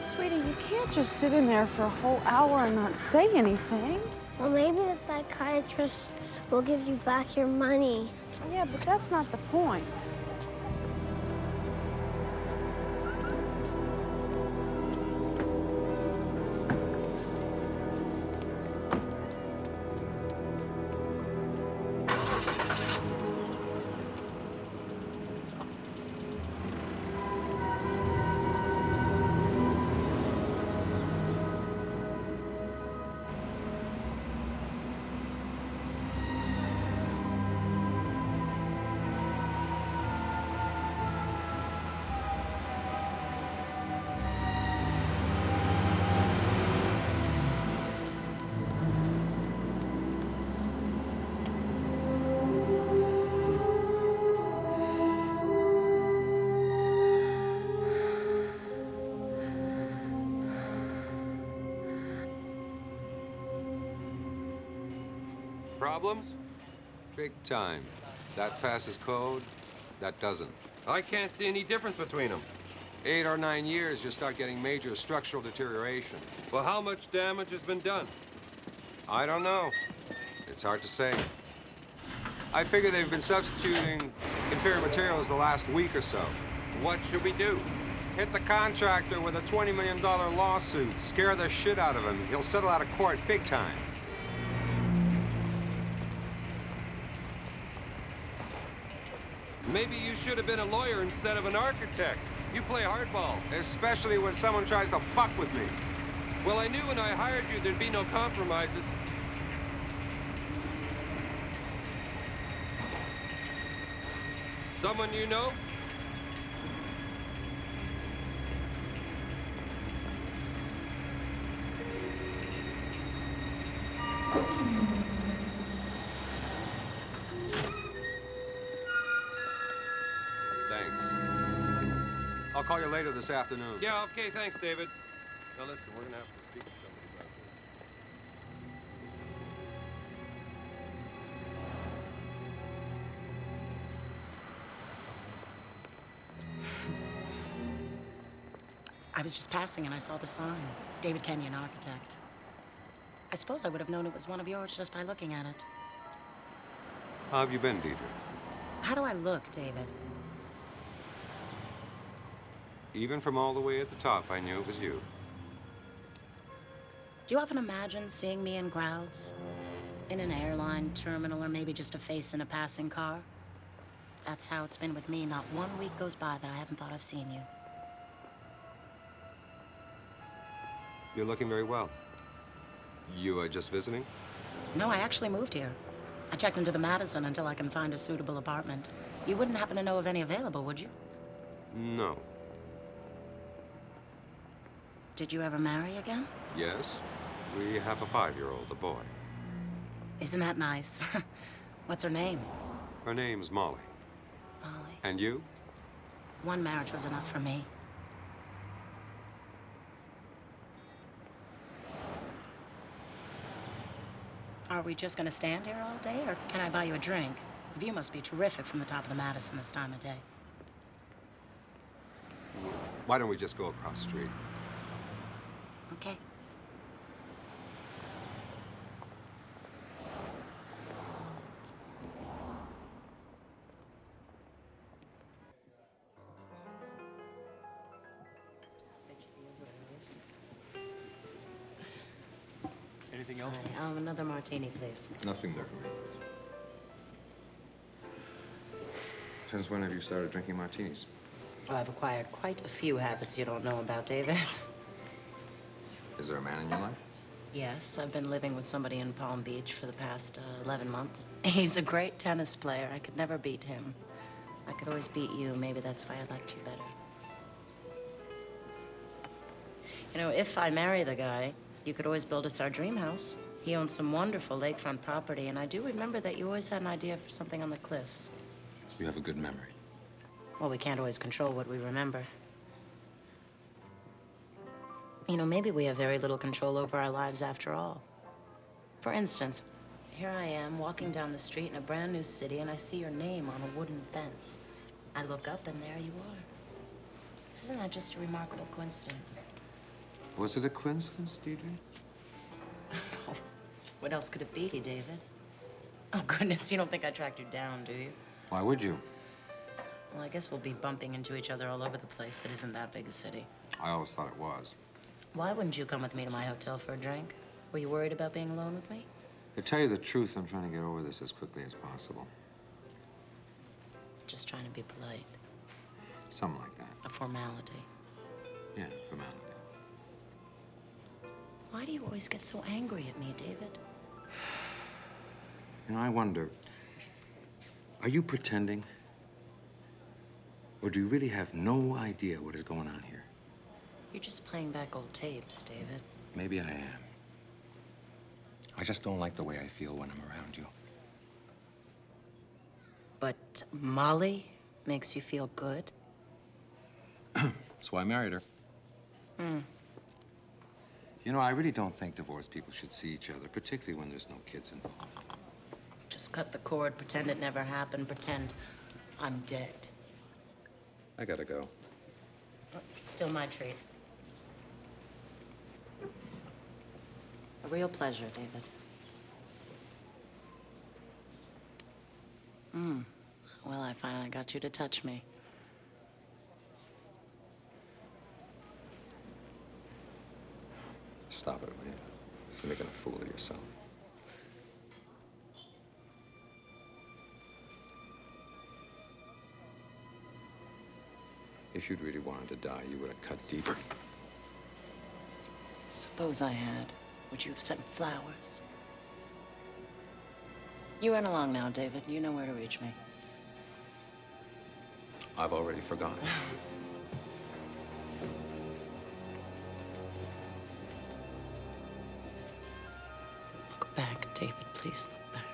Sweetie, you can't just sit in there for a whole hour and not say anything. Well, maybe the psychiatrist will give you back your money. Yeah, but that's not the point. Problems? Big time. That passes code, that doesn't. I can't see any difference between them. 8 or 9 years, you start getting major structural deterioration. Well, how much damage has been done? I don't know. It's hard to say. I figure they've been substituting inferior materials the last week or so. What should we do? Hit the contractor with a $20 million lawsuit. Scare the shit out of him. He'll settle out of court big time. Maybe you should have been a lawyer instead of an architect. You play hardball. Especially when someone tries to fuck with me. Well, I knew when I hired you there'd be no compromises. Someone you know? Thanks. I'll call you later this afternoon. Yeah, okay, thanks, David. Now listen, we're gonna have to speak to somebody about this. I was just passing and I saw the sign. David Kenyon, architect. I suppose I would have known it was one of yours just by looking at it. How have you been, Dedra? How do I look, David? Even from all the way at the top, I knew it was you. Do you often imagine seeing me in crowds? In an airline terminal, or maybe just a face in a passing car? That's how it's been with me. Not one week goes by that I haven't thought I've seen you. You're looking very well. You are just visiting? No, I actually moved here. I checked into the Madison until I can find a suitable apartment. You wouldn't happen to know of any available, would you? No. Did you ever marry again? Yes. We have a 5-year-old, a boy. Isn't that nice? What's her name? Her name's Molly. Molly. And you? One marriage was enough for me. Are we just gonna stand here all day, or can I buy you a drink? The view must be terrific from the top of the Madison this time of day. Why don't we just go across the street? Okay. Anything else? Another martini, please. Nothing more for me. Since when have you started drinking martinis? Oh, I've acquired quite a few habits you don't know about, David. Is there a man in your life? Yes, I've been living with somebody in Palm Beach for the past 11 months. He's a great tennis player. I could never beat him. I could always beat you. Maybe that's why I liked you better. You know, if I marry the guy, you could always build us our dream house. He owns some wonderful lakefront property, and I do remember that you always had an idea for something on the cliffs. You have a good memory. Well, we can't always control what we remember. You know, maybe we have very little control over our lives after all. For instance, here I am walking down the street in a brand new city, and I see your name on a wooden fence. I look up, and there you are. Isn't that just a remarkable coincidence? Was it a coincidence, Dedra? What else could it be, David? Oh, goodness, you don't think I tracked you down, do you? Why would you? Well, I guess we'll be bumping into each other all over the place. It isn't that big a city. I always thought it was. Why wouldn't you come with me to my hotel for a drink? Were you worried about being alone with me? To tell you the truth, I'm trying to get over this as quickly as possible. Just trying to be polite. Something like that. A formality. Yeah, formality. Why do you always get so angry at me, David? You know, I wonder, are you pretending? Or do you really have no idea what is going on here? You're just playing back old tapes, David. Maybe I am. I just don't like the way I feel when I'm around you. But Molly makes you feel good? That's why I married her. Hmm. You know, I really don't think divorced people should see each other, particularly when there's no kids involved. Just cut the cord, pretend it never happened, pretend I'm dead. I gotta go. It's still my treat. A real pleasure, David. Well, I finally got you to touch me. Stop it, will you? You're making a fool of yourself. If you'd really wanted to die, you would have cut deeper. Suppose I had. Would you have sent flowers? You run along now, David. You know where to reach me. I've already forgotten. Look back, David. Please look back.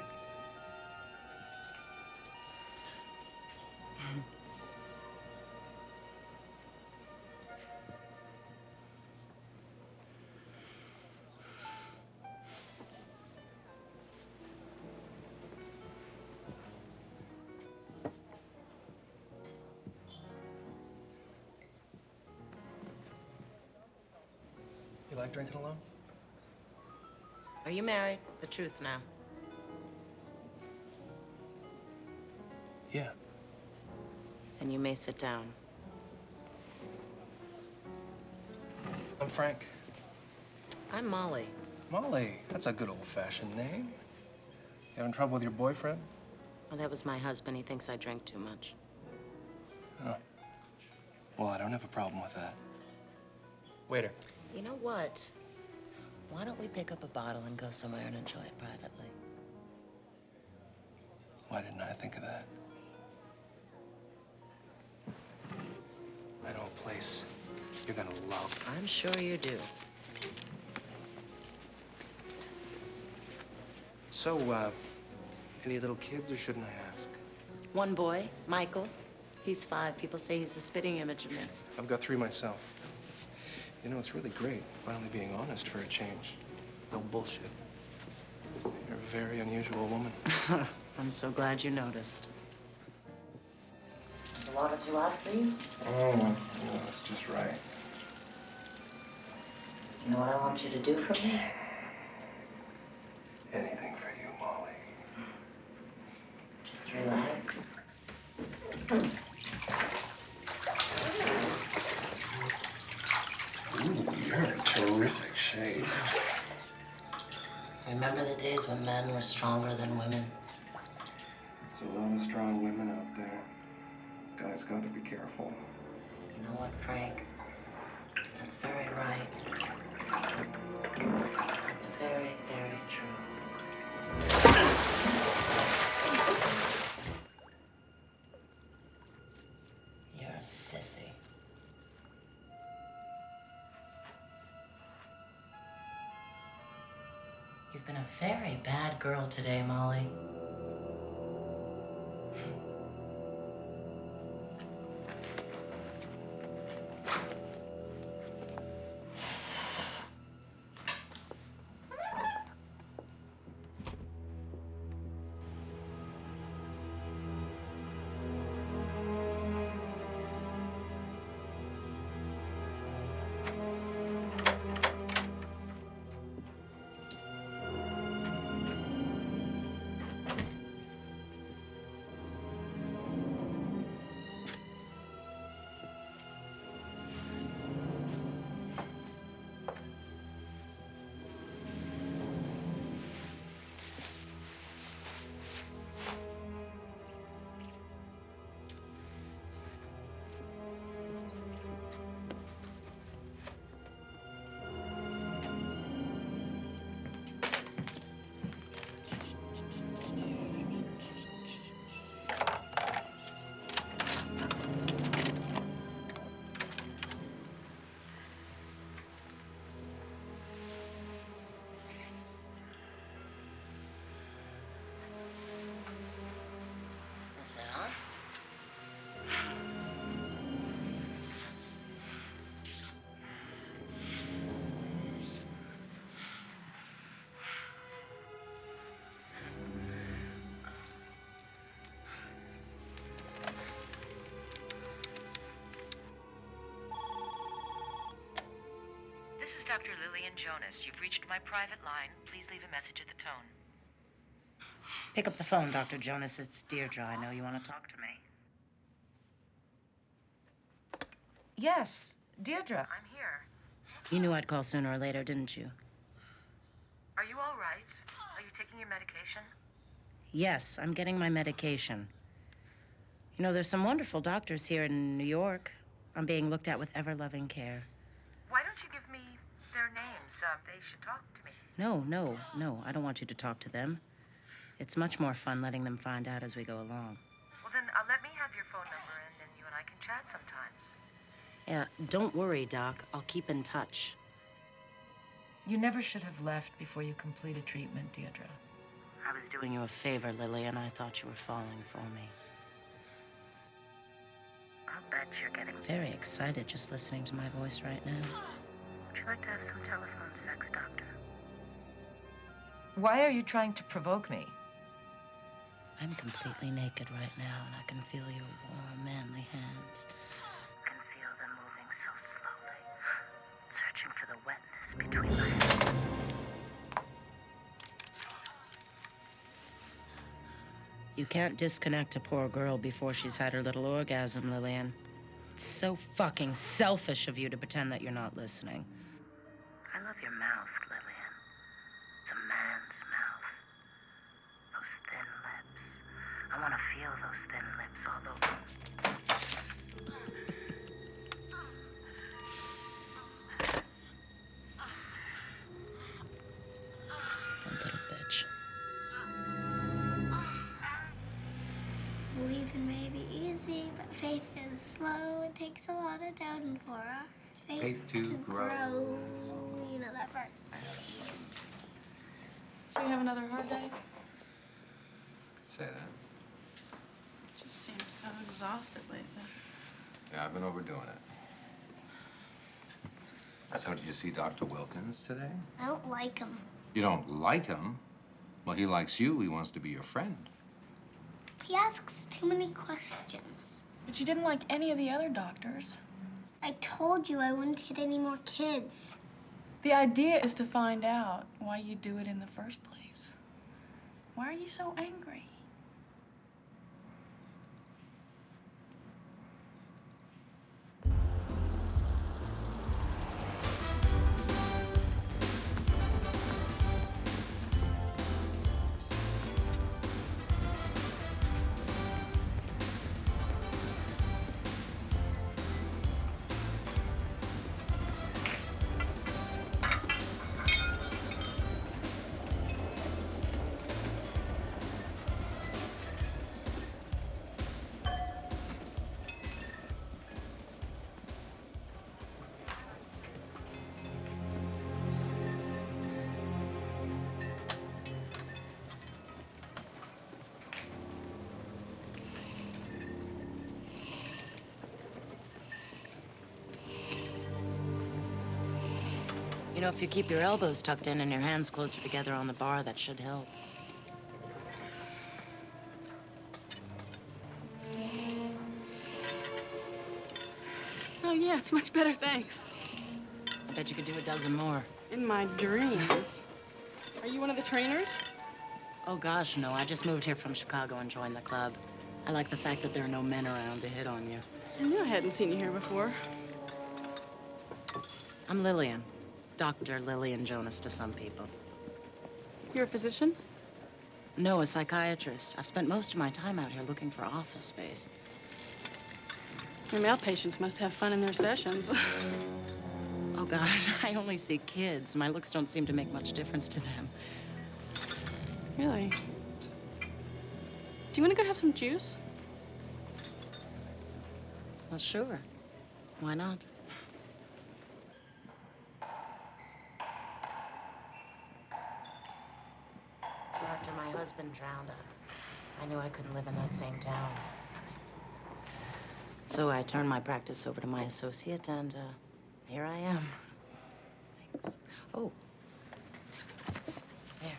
You like drinking alone? Are you married? The truth now. Yeah. Then you may sit down. I'm Frank. I'm Molly. Molly, that's a good old-fashioned name. You having trouble with your boyfriend? Well, that was my husband. He thinks I drink too much. Oh. Well, I don't have a problem with that. Waiter. You know what? Why don't we pick up a bottle and go somewhere and enjoy it privately? Why didn't I think of that? I know a place you're gonna love. I'm sure you do. So, any little kids, or shouldn't I ask? One boy, Michael. He's 5. People say he's the spitting image of me. I've got 3 myself. You know, it's really great finally being honest for a change. No bullshit. You're a very unusual woman. I'm so glad you noticed. Is the water too hot for you? Oh, no, it's just right. You know what I want you to do for me? Anything for you, Molly. Just relax. Ooh, you're in terrific shape. Remember the days when men were stronger than women? There's a lot of strong women out there. Guys got to be careful. You know what, Frank? That's very right. That's very, very true. You're a sissy. You've been a very bad girl today, Molly. Is that on? This is Dr. Lillian Jonas. You've reached my private line. Please leave a message at the tone. Pick up the phone, Dr. Jonas. It's Deirdre. I know you want to talk to me. Yes, Deirdre, I'm here. You knew I'd call sooner or later, didn't you? Are you all right? Are you taking your medication? Yes, I'm getting my medication. You know, there's some wonderful doctors here in New York. I'm being looked at with ever-loving care. Why don't you give me their names? They should talk to me. No. I don't want you to talk to them. It's much more fun letting them find out as we go along. Well, then let me have your phone number, and then you and I can chat sometimes. Yeah, don't worry, Doc. I'll keep in touch. You never should have left before you completed treatment, Deirdre. I was doing you a favor, Lily, and I thought you were falling for me. I'll bet you're getting very excited just listening to my voice right now. Would you like to have some telephone sex, Doctor? Why are you trying to provoke me? I'm completely naked right now, and I can feel your warm, manly hands. I can feel them moving so slowly, searching for the wetness between my hands. You can't disconnect a poor girl before she's had her little orgasm, Lillian. It's so fucking selfish of you to pretend that you're not listening. I love your mouth, Lillian. It's a man's mouth. Those thin lips. I want to feel those thin lips all over. Don't little bitch. Believing may be easy, but faith is slow. It takes a lot of doubting for our faith to grow. You know that part. Do you have another hard day? Say that. Just seems so exhausted lately. Yeah, I've been overdoing it. So did you see Dr. Wilkins today? I don't like him. You don't like him? Well, he likes you. He wants to be your friend. He asks too many questions. But you didn't like any of the other doctors. I told you I wouldn't get any more kids. The idea is to find out why you do it in the first place. Why are you so angry? You know, if you keep your elbows tucked in and your hands closer together on the bar, that should help. Oh, yeah, it's much better, thanks. I bet you could do a dozen more. In my dreams. Are you one of the trainers? Oh, gosh, no. I just moved here from Chicago and joined the club. I like the fact that there are no men around to hit on you. I knew I hadn't seen you here before. I'm Lillian. Dr. Lillian Jonas to some people. You're a physician? No, a psychiatrist. I've spent most of my time out here looking for office space. Your male patients must have fun in their sessions. Oh, God, I only see kids. My looks don't seem to make much difference to them. Really? Do you want to go have some juice? Well, sure. Why not? So after my husband drowned, I knew I couldn't live in that same town. So I turned my practice over to my associate, and here I am. Thanks. Oh. There.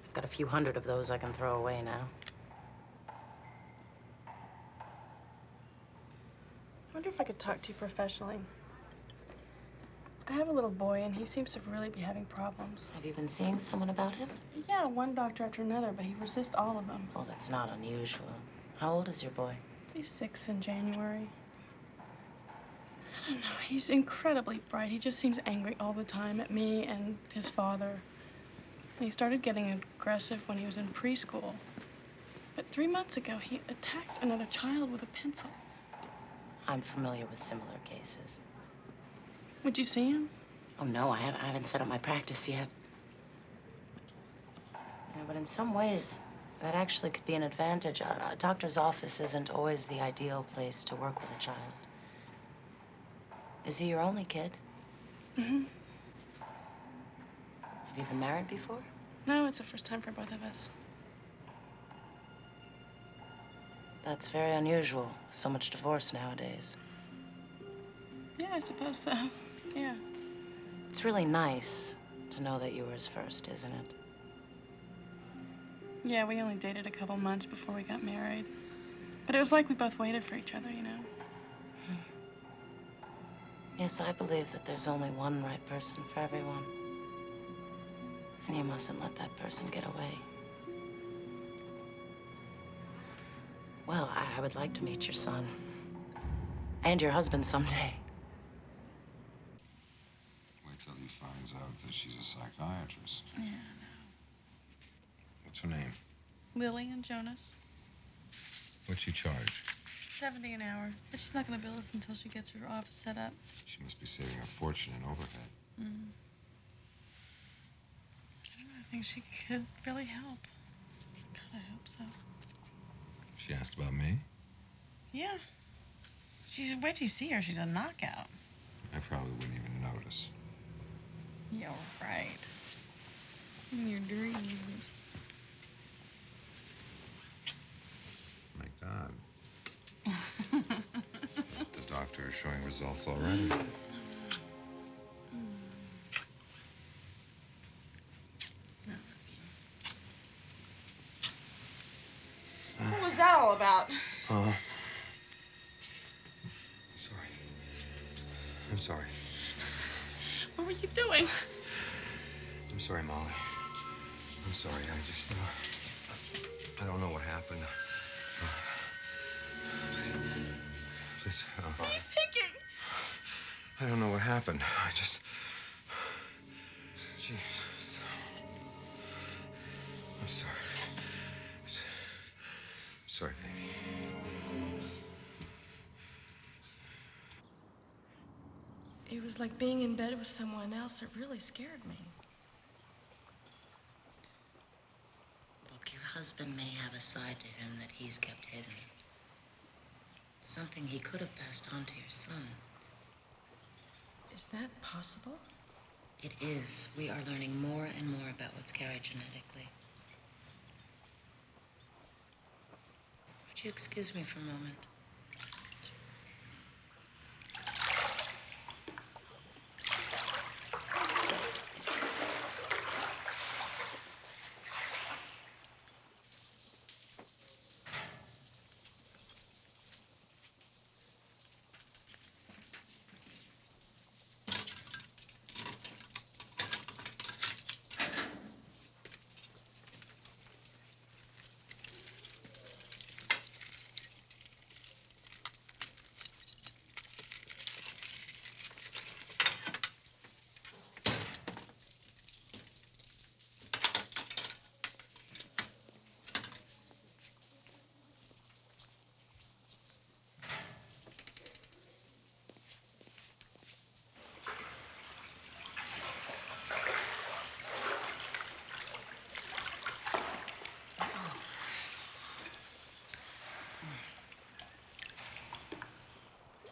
I've got a few hundred of those I can throw away now. I wonder if I could talk to you professionally. I have a little boy, and he seems to really be having problems. Have you been seeing someone about him? Yeah, one doctor after another, but he resists all of them. Well, that's not unusual. How old is your boy? He's 6 in January. I don't know. He's incredibly bright. He just seems angry all the time at me and his father. And he started getting aggressive when he was in preschool. But 3 months ago, he attacked another child with a pencil. I'm familiar with similar cases. Would you see him? Oh, no, I haven't set up my practice yet. Yeah, but in some ways, that actually could be an advantage. A doctor's office isn't always the ideal place to work with a child. Is he your only kid? Mm-hmm. Have you been married before? No, it's the first time for both of us. That's very unusual. So much divorce nowadays. Yeah, I suppose so. Yeah. It's really nice to know that you were his first, isn't it? Yeah, we only dated a couple months before we got married. But it was like we both waited for each other, you know? Yes, I believe that there's only one right person for everyone. And you mustn't let that person get away. Well, I would like to meet your son. And your husband someday. Wait till he finds out that she's a psychiatrist. Yeah, I know. What's her name? Lillian Jonas. What'd she charge? $70 an hour. But she's not going to bill us until she gets her office set up. She must be saving a fortune in overhead. Mm. I don't know. I think she could really help. God, I hope so. She asked about me? Yeah. Wait till you see her. She's a knockout. I probably wouldn't even notice. Yeah, right. In your dreams. My God. The doctor is showing results already. What was that all about? Sorry. I'm sorry. What were you doing? I'm sorry, Molly. I'm sorry. I just, I don't know what happened. Please, What are you thinking? I don't know what happened. I just... Jesus. I'm sorry. I'm sorry, baby. It was like being in bed with someone else. It really scared me. Look, your husband may have a side to him that he's kept hidden. Something he could have passed on to your son. Is that possible? It is. We are learning more and more about what's carried genetically. Would you excuse me for a moment?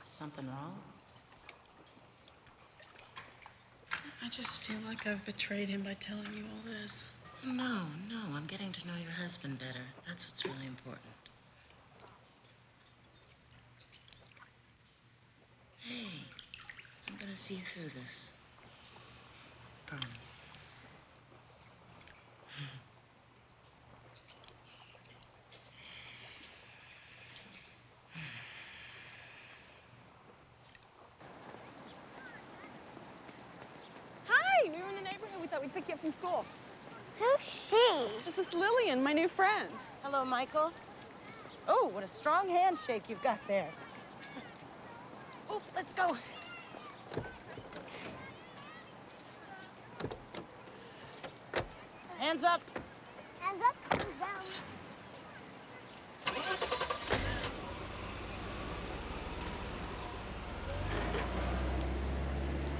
Something wrong? I just feel like I've betrayed him by telling you all this. No, I'm getting to know your husband better. That's what's really important. Hey, I'm gonna see you through this. Promise. Hi, we were in the neighborhood. We thought we'd pick you up from school. Who's she? This is Lillian, my new friend. Hello, Michael. Oh, what a strong handshake you've got there. Oh, let's go. Hands up. Hands up, hands down.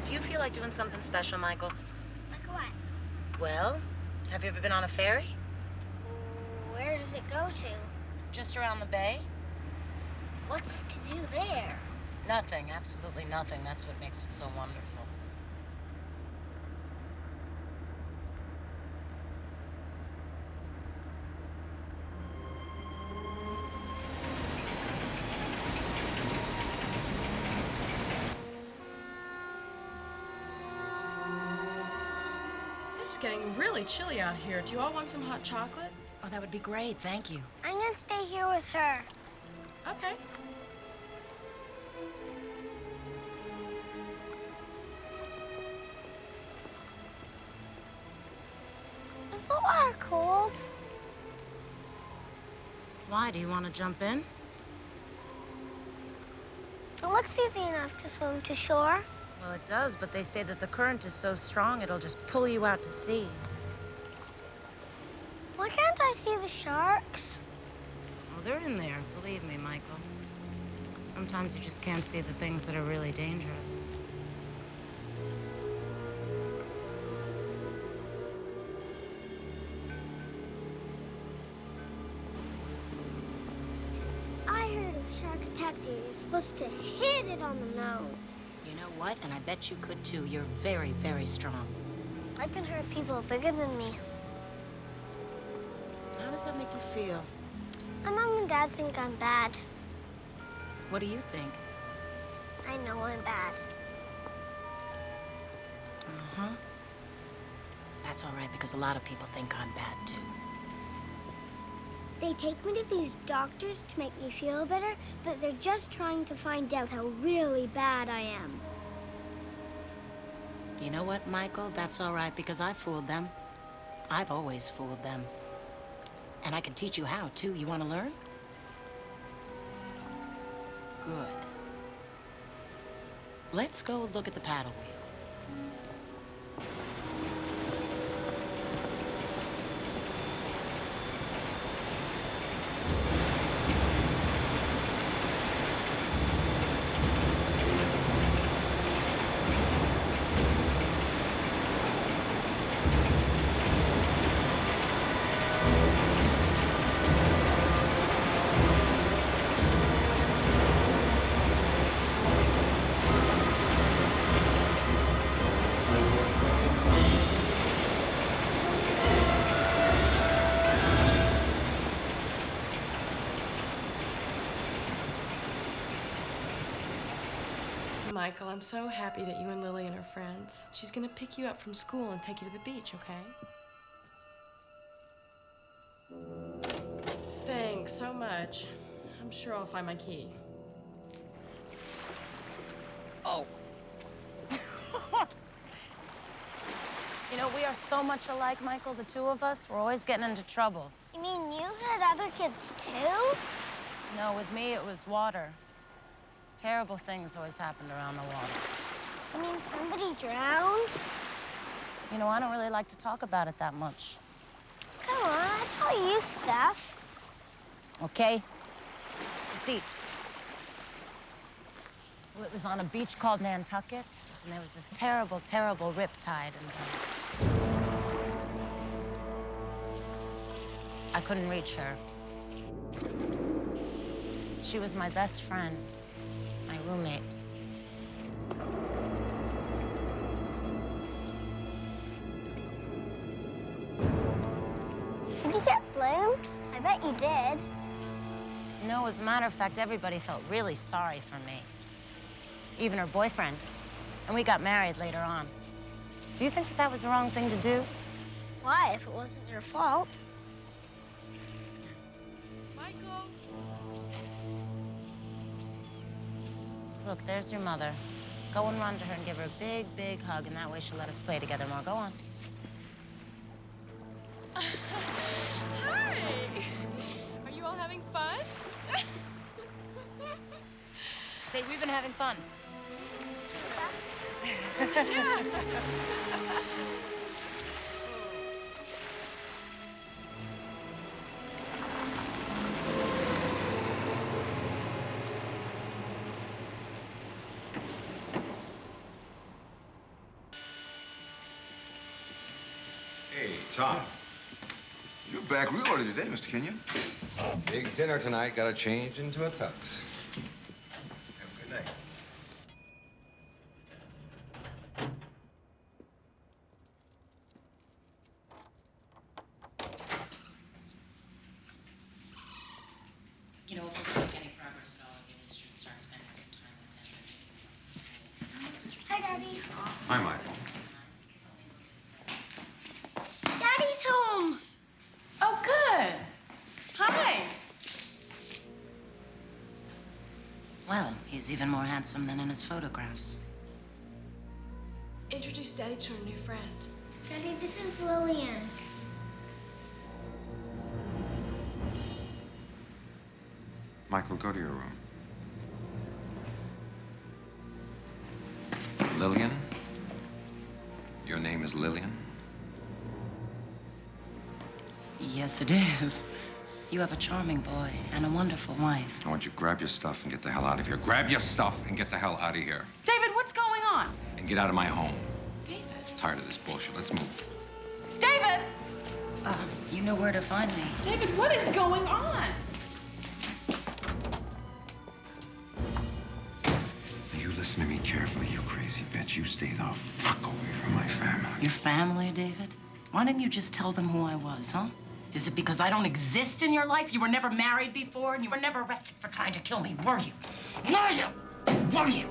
Do you feel like doing something special, Michael? Like what? Well, have you ever been on a ferry? Where does it go to? Just around the bay? What's to do there? Nothing, absolutely nothing. That's what makes it so wonderful. It's getting really chilly out here. Do you all want some hot chocolate? Oh, that would be great. Thank you. I'm gonna stay here with her. Okay. Is the water cold? Why? Do you want to jump in? It looks easy enough to swim to shore. Well, it does, but they say that the current is so strong it'll just pull you out to sea. Why can't I see the sharks? Oh, they're in there. Believe me, Michael. Sometimes you just can't see the things that are really dangerous. I heard if a shark attacked you, you're supposed to hit it on the nose. You know what? And I bet you could too. You're very, very strong. I can hurt people bigger than me. How does that make you feel? My mom and dad think I'm bad. What do you think? I know I'm bad. Uh-huh. That's all right, because a lot of people think I'm bad too. They take me to these doctors to make me feel better, but they're just trying to find out how really bad I am. You know what, Michael? That's all right, because I fooled them. I've always fooled them. And I can teach you how, too. You want to learn? Good. Let's go look at the paddle wheel. Michael, I'm so happy that you and Lillian are friends. She's gonna pick you up from school and take you to the beach, okay? Thanks so much. I'm sure I'll find my key. Oh. You know, we are so much alike, Michael, the two of us. We're always getting into trouble. You mean you had other kids too? No, with me, it was water. Terrible things always happened around the water. You mean somebody drowned? You know, I don't really like to talk about it that much. Come on, I tell you stuff. Okay? You see, well, it was on a beach called Nantucket, and there was this terrible, terrible riptide, and I couldn't reach her. She was my best friend, my roommate. he did. No, as a matter of fact, everybody felt really sorry for me. Even her boyfriend. And we got married later on. Do you think that that was the wrong thing to do? Why, if it wasn't your fault? Michael! Look, there's your mother. Go and run to her and give her a big, big hug, and that way she'll let us play together more. Go on. Hi! Are you all having fun? Say, we've been having fun. Yeah. Hey, Tom. You're back real early today, Mr. Kenyon. Big dinner tonight. Got to change into a tux. Have a good night. You know, if we're going to make any progress at all, I really should start spending some time with them. Hi, Daddy. Hi, Michael. Daddy's home. Oh, good. Hi. Well, he's even more handsome than in his photographs. Introduce Daddy to our new friend. Daddy, this is Lillian. Michael, go to your room. Lillian? Your name is Lillian? Yes, it is. You have a charming boy and a wonderful wife. I want you to grab your stuff and get the hell out of here. Grab your stuff and get the hell out of here. David, what's going on? And get out of my home. David? I'm tired of this bullshit. Let's move. David! You know where to find me. David, what is going on? You listen to me carefully, you crazy bitch. You stay the fuck away from my family. Your family, David? Why didn't you just tell them who I was, huh? Is it because I don't exist in your life? You were never married before, and you were never arrested for trying to kill me, were you? Were you? Were you?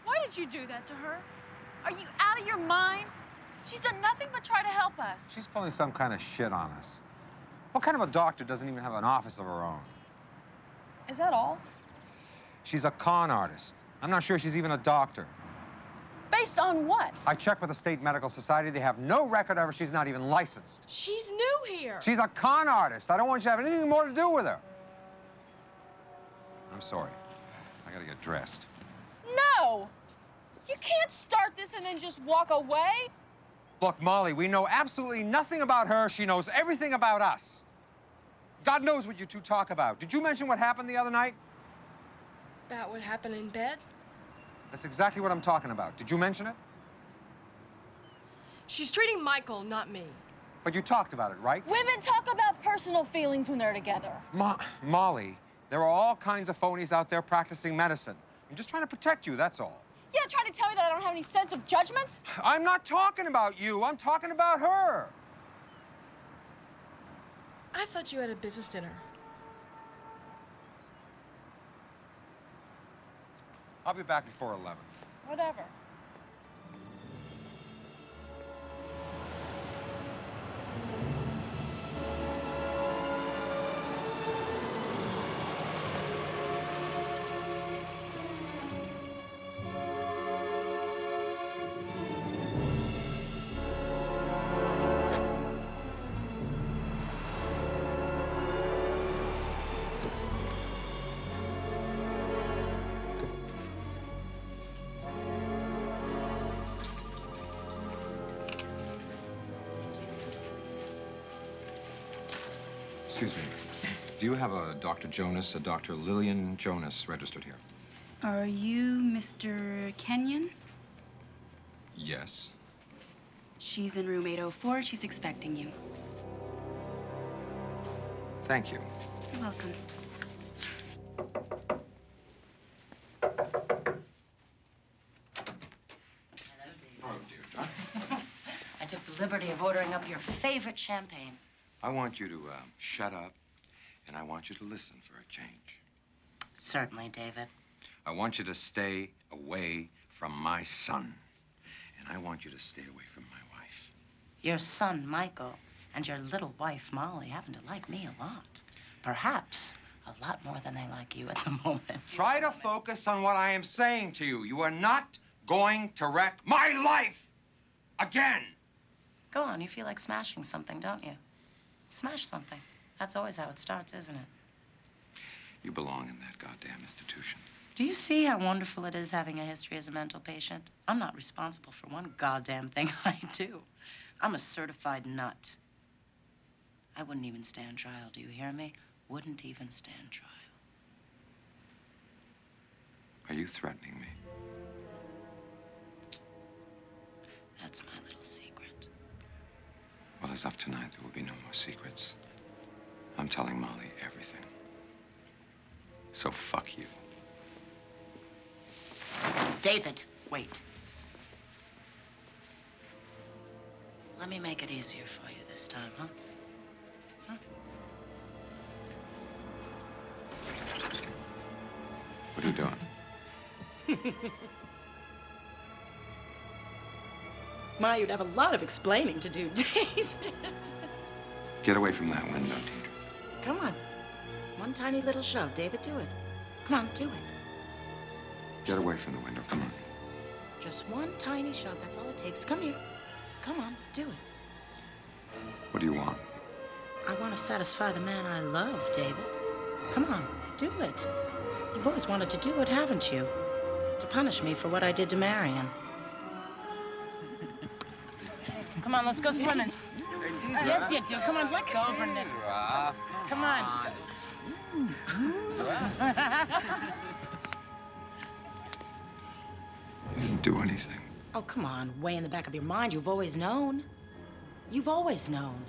Why did you do that to her? Are you out of your mind? She's done nothing but try to help us. She's pulling some kind of shit on us. What kind of a doctor doesn't even have an office of her own? Is that all? She's a con artist. I'm not sure she's even a doctor. Based on what? I checked with the State Medical Society. They have no record of her. She's not even licensed. She's new here. She's a con artist. I don't want you to have anything more to do with her. I'm sorry. I gotta get dressed. No! You can't start this and then just walk away. Look, Molly, we know absolutely nothing about her. She knows everything about us. God knows what you two talk about. Did you mention what happened the other night? About what happened in bed? That's exactly what I'm talking about. Did you mention it? She's treating Michael, not me. But you talked about it, right? Women talk about personal feelings when they're together. Molly, there are all kinds of phonies out there practicing medicine. I'm just trying to protect you, that's all. Yeah, trying to tell me that I don't have any sense of judgment? I'm not talking about you. I'm talking about her. I thought you had a business dinner. I'll be back before 11. Whatever. Excuse me. Do you have a Dr. Jonas, a Dr. Lillian Jonas registered here? Are you Mr. Kenyon? Yes. She's in room 804. She's expecting you. Thank you. You're welcome. liberty of ordering up your favorite champagne. I want you to shut up, and I want you to listen for a change. Certainly, David. I want you to stay away from my son, and I want you to stay away from my wife. Your son, Michael, and your little wife, Molly, happen to like me a lot. Perhaps a lot more than they like you at the moment. Try to focus on what I am saying to you. You are not going to wreck my life again. Go on, you feel like smashing something, don't you? Smash something. That's always how it starts, isn't it? You belong in that goddamn institution. Do you see how wonderful it is having a history as a mental patient? I'm not responsible for one goddamn thing I do. I'm a certified nut. I wouldn't even stand trial, do you hear me? Wouldn't even stand trial. Are you threatening me? That's my little secret. Well, as of tonight, there will be no more secrets. I'm telling Molly everything. So fuck you. David, wait. Let me make it easier for you this time, huh? What are you doing? Ma, you'd have a lot of explaining to do, David. Get away from that window, Dedra. Come on. One tiny little shove. David, do it. Come on, do it. Get away from the window. Come on. Just one tiny shove. That's all it takes. Come here. Come on, do it. What do you want? I want to satisfy the man I love, David. Come on, do it. You've always wanted to do it, haven't you? To punish me for what I did to Marion. Come on, let's go swimming. Yes, you do. Come on, let go for a minute. Come on. You didn't do anything. Oh, come on. Way in the back of your mind, you've always known. You've always known.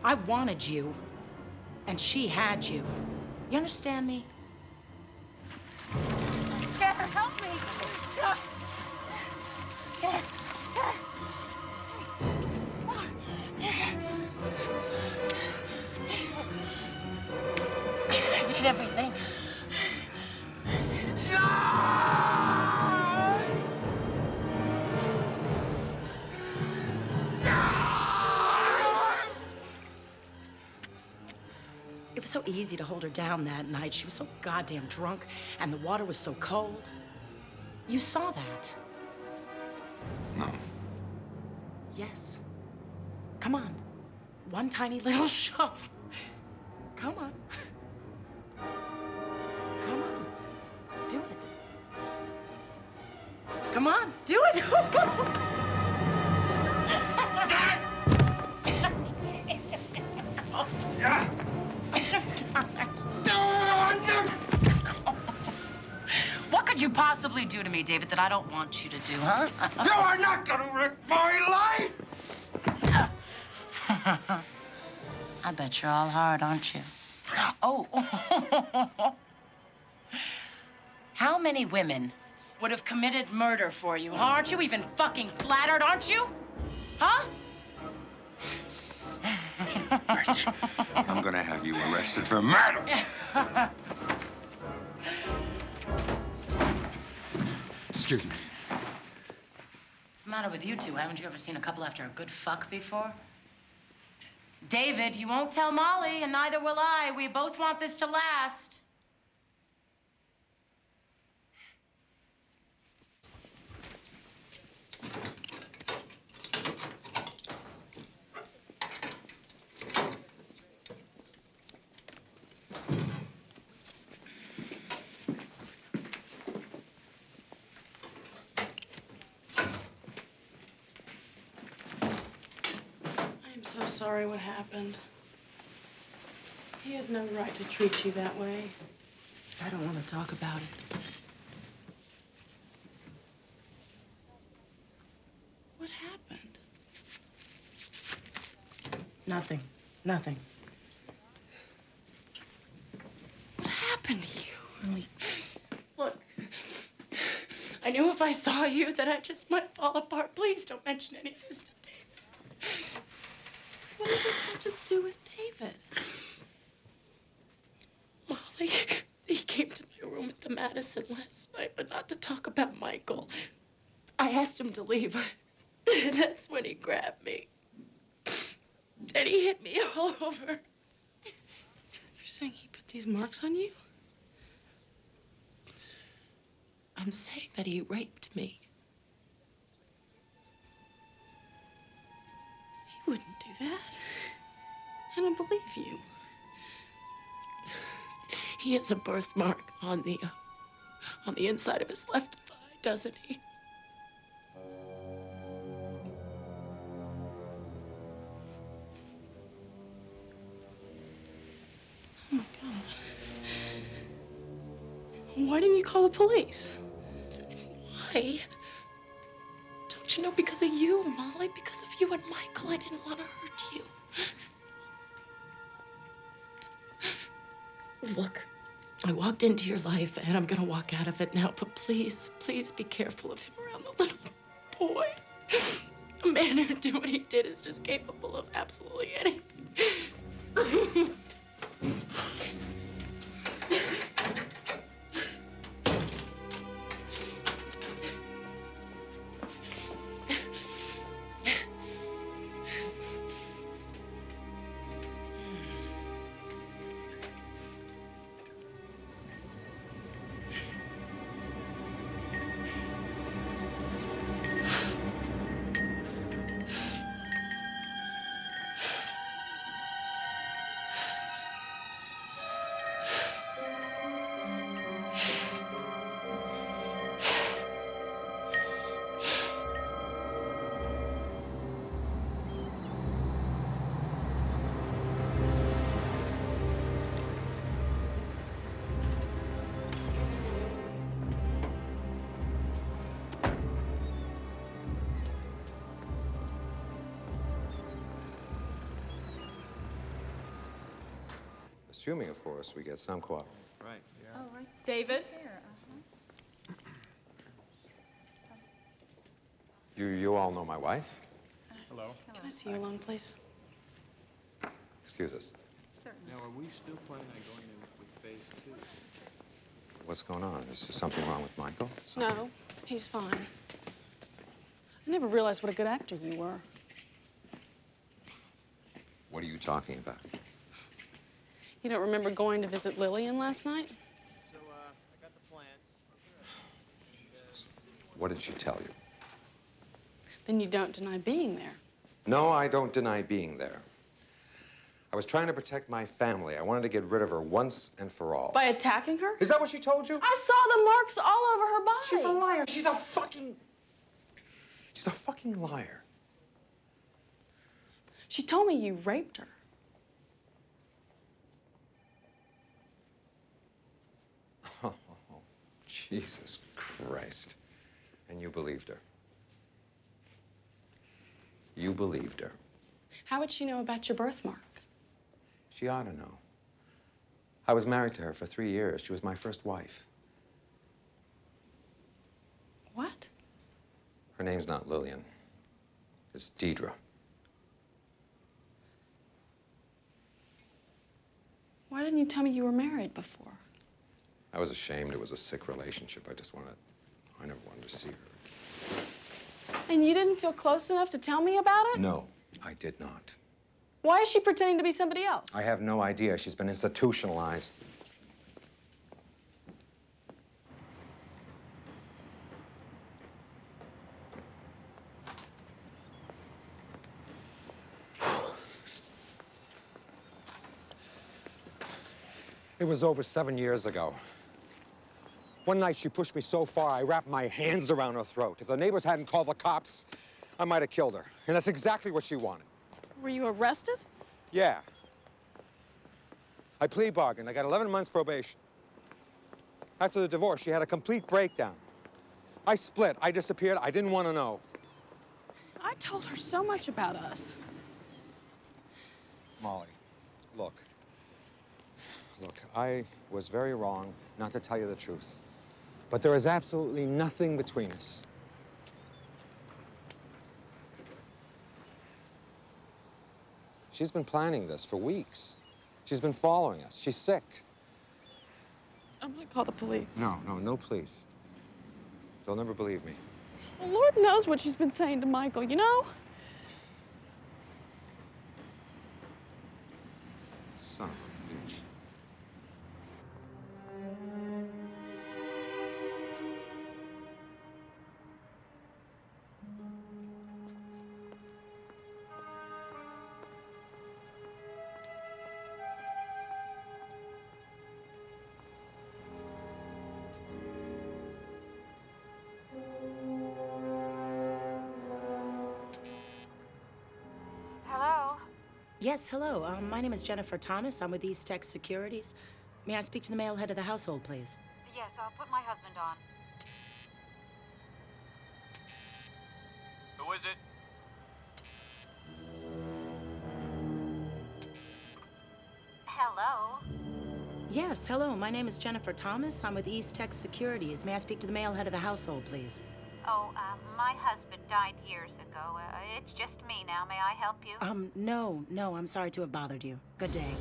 I wanted you, and she had you. You understand me? Help me! I did everything. It was so easy to hold her down that night. She was so goddamn drunk, and the water was so cold. You saw that. No. Yes. Come on. One tiny little shove. Come on. Come on. Do it. Come on. Do it. What could you possibly do to me, David, that I don't want you to do, huh? You are not gonna wreck my life! I bet you're all hard, aren't you? Oh. How many women would have committed murder for you? Aren't you even fucking flattered, aren't you? Huh? Bitch, I'm gonna have you arrested for murder. Excuse me. What's the matter with you two? Haven't you ever seen a couple after a good fuck before? David, you won't tell Molly, and neither will I. We both want this to last. I'm so sorry what happened. He had no right to treat you that way. I don't want to talk about it. What happened? Nothing. Nothing. What happened to you? Look, I knew if I saw you that I just might fall apart. Please don't mention any of this to David. What does this have to do with David? Molly, he came to my room at the Madison last night, but not to talk about Michael. I asked him to leave. That's when he grabbed me. And he hit me all over. You're saying he put these marks on you? I'm saying that he raped me. He wouldn't do that. I don't believe you. He has a birthmark on the inside of his left thigh, doesn't he? Oh my God. Why didn't you call the police? Why? Don't you know, because of you, Molly, because of you and Michael, I didn't want to hurt you. Look, I walked into your life, and I'm gonna walk out of it now, but please, please be careful of him around the little boy. A man who did what he did is just capable of absolutely anything. Assuming, of course, we get some cooperation. Right, yeah. Oh, right. David? You all know my wife? Hello. Can I see you alone, please? Excuse us. Now, are we still planning on going in with phase 2? What's going on? Is there something wrong with Michael? No, he's fine. I never realized what a good actor you were. What are you talking about? You don't remember going to visit Lillian last night? So, I got the plans. What did she tell you? Then you don't deny being there. No, I don't deny being there. I was trying to protect my family. I wanted to get rid of her once and for all. By attacking her? Is that what she told you? I saw the marks all over her body. She's a liar. She's a fucking liar. She told me you raped her. Oh, Jesus Christ. And you believed her. You believed her. How would she know about your birthmark? She ought to know. I was married to her for 3 years. She was my first wife. What? Her name's not Lillian. It's Dedra. Why didn't you tell me you were married before? I was ashamed. It was a sick relationship. I never wanted to see her. And you didn't feel close enough to tell me about it? No, I did not. Why is she pretending to be somebody else? I have no idea. She's been institutionalized. It was over 7 years ago. One night, she pushed me so far, I wrapped my hands around her throat. If the neighbors hadn't called the cops, I might have killed her. And that's exactly what she wanted. Were you arrested? Yeah. I plea bargained. I got 11 months probation. After the divorce, she had a complete breakdown. I split. I disappeared. I didn't want to know. I told her so much about us. Molly, look. Look, I was very wrong not to tell you the truth. But there is absolutely nothing between us. She's been planning this for weeks. She's been following us. She's sick. I'm gonna call the police. No police. They'll never believe me. Well, Lord knows what she's been saying to Michael, you know? Son of a bitch. Yes, hello. My name is Jennifer Thomas. I'm with East Tech Securities. May I speak to the male head of the household, please? Yes, I'll put my husband on. Who is it? Hello? Yes, hello. My name is Jennifer Thomas. I'm with East Tech Securities. May I speak to the male head of the household, please? Oh, my husband died years ago. It's just me now. May I help you? No. I'm sorry to have bothered you. Good day.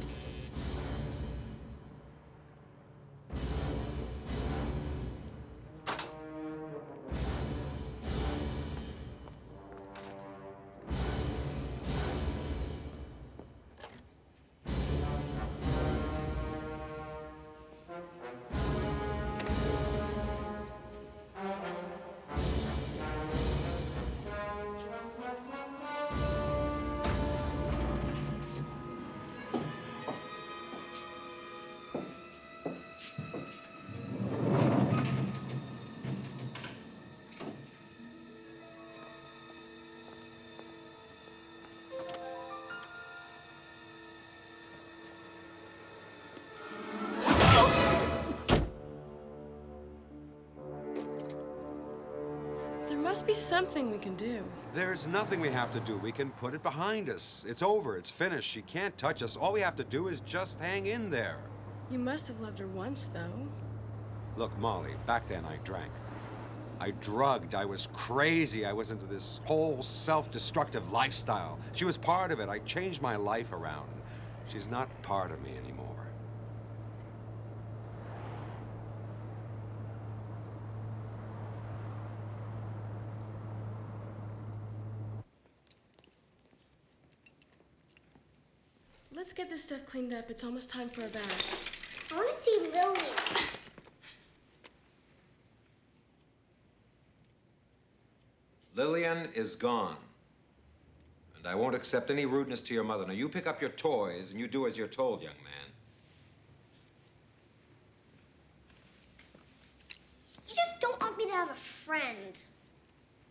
There must be something we can do. There's nothing we have to do. We can put it behind us. It's over. It's finished. She can't touch us. All we have to do is just hang in there. You must have loved her once, though. Look, Molly, back then I drank. I drugged. I was crazy. I was into this whole self-destructive lifestyle. She was part of it. I changed my life around. She's not part of me anymore. Let's get this stuff cleaned up. It's almost time for a bath. I want to see Lillian. Lillian is gone. And I won't accept any rudeness to your mother. Now, you pick up your toys and you do as you're told, young man. You just don't want me to have a friend.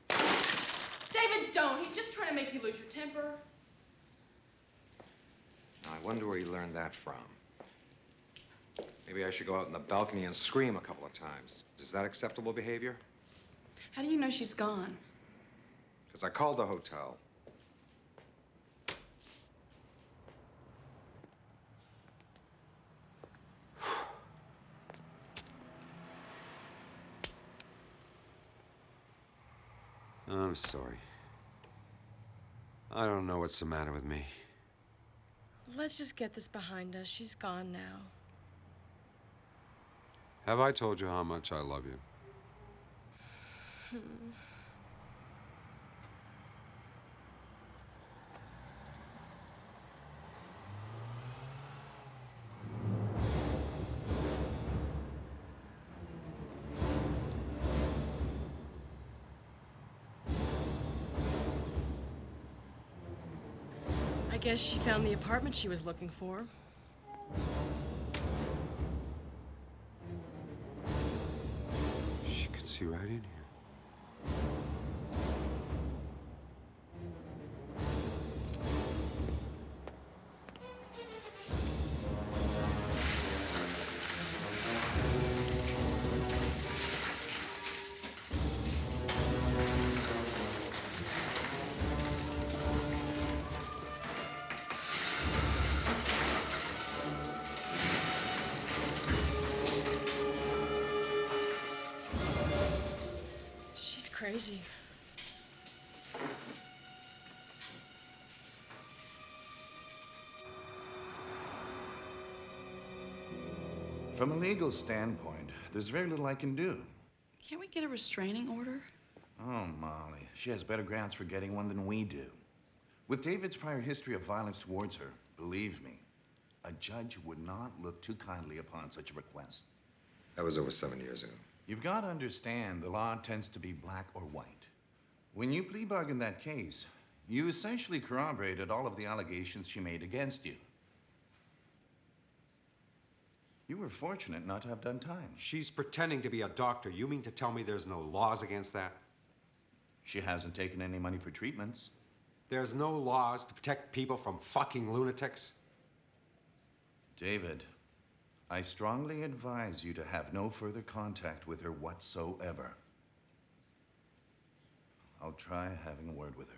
David, don't. He's just trying to make you lose your temper. I wonder where you learned that from. Maybe I should go out on the balcony and scream a couple of times. Is that acceptable behavior? How do you know she's gone? Because I called the hotel. I'm sorry. I don't know what's the matter with me. Let's just get this behind us. She's gone now. Have I told you how much I love you? I guess she found the apartment she was looking for. She could see right in here. Crazy. From a legal standpoint, there's very little I can do. Can't we get a restraining order? Oh, Molly, she has better grounds for getting one than we do. With David's prior history of violence towards her, believe me, a judge would not look too kindly upon such a request. That was over 7 years ago. You've got to understand, the law tends to be black or white. When you plea bargained that case, you essentially corroborated all of the allegations she made against you. You were fortunate not to have done time. She's pretending to be a doctor. You mean to tell me there's no laws against that? She hasn't taken any money for treatments. There's no laws to protect people from fucking lunatics? David, I strongly advise you to have no further contact with her whatsoever. I'll try having a word with her.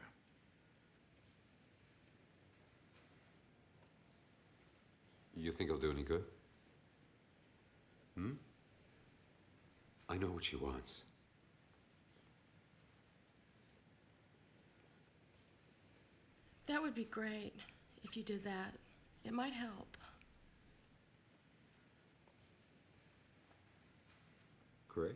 You think it'll do any good? I know what she wants. That would be great if you did that. It might help. Great.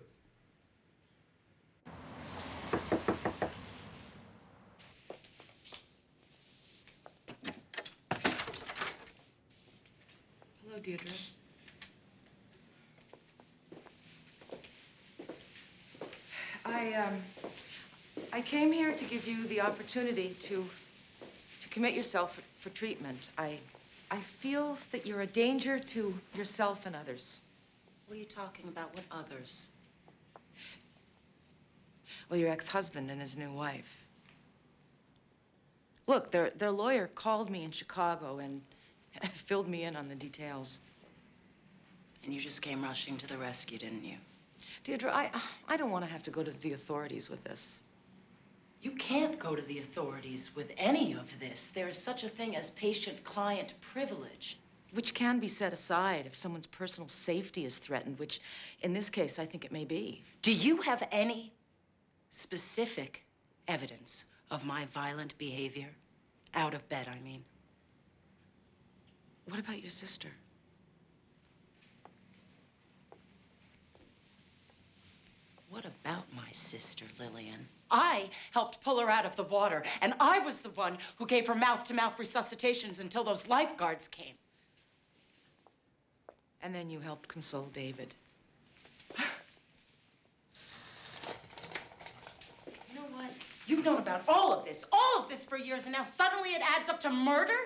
Hello, Deirdre. I came here to give you the opportunity to commit yourself for treatment. I feel that you're a danger to yourself and others. What are you talking about? What others? Well, your ex-husband and his new wife. Look, their lawyer called me in Chicago and filled me in on the details. And you just came rushing to the rescue, didn't you? Deirdre, I don't want to have to go to the authorities with this. You can't go to the authorities with any of this. There is such a thing as patient-client privilege. Which can be set aside if someone's personal safety is threatened, which in this case I think it may be. Do you have any specific evidence of my violent behavior? Out of bed, I mean. What about your sister? What about my sister, Lillian? I helped pull her out of the water, and I was the one who gave her mouth-to-mouth resuscitations until those lifeguards came. And then you helped console David. You know what? You've known about all of this for years, and now suddenly it adds up to murder?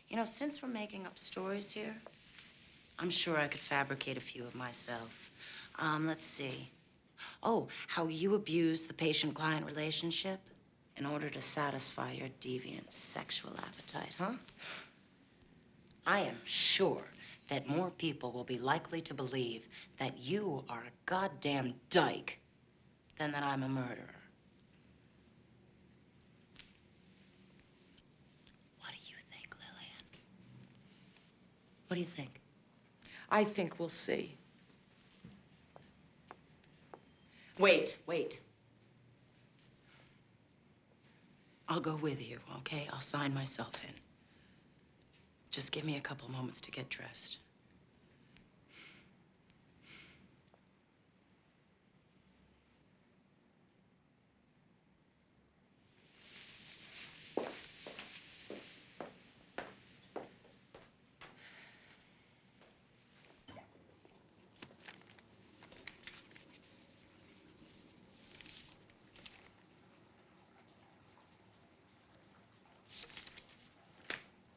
You know, since we're making up stories here, I'm sure I could fabricate a few of myself. Let's see. Oh, how you abuse the patient-client relationship in order to satisfy your deviant sexual appetite, huh? I am sure that more people will be likely to believe that you are a goddamn dyke than that I'm a murderer. What do you think, Lillian? What do you think? I think we'll see. Wait. I'll go with you, okay? I'll sign myself in. Just give me a couple moments to get dressed.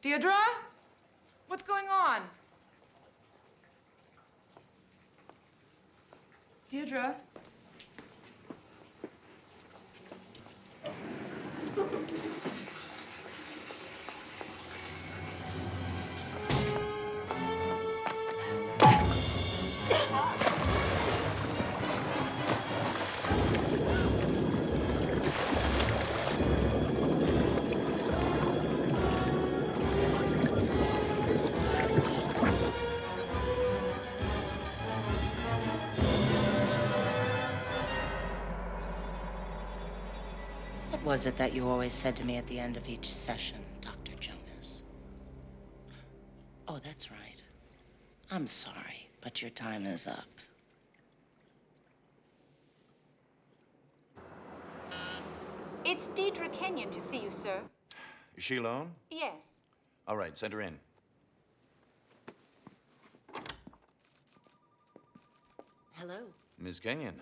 Deirdre? What's going on? Deirdre? What was it that you always said to me at the end of each session, Dr. Jonas? Oh, that's right. I'm sorry, but your time is up. It's Dedra Kenyon to see you, sir. Is she alone? Yes. All right, send her in. Hello, Miss Kenyon.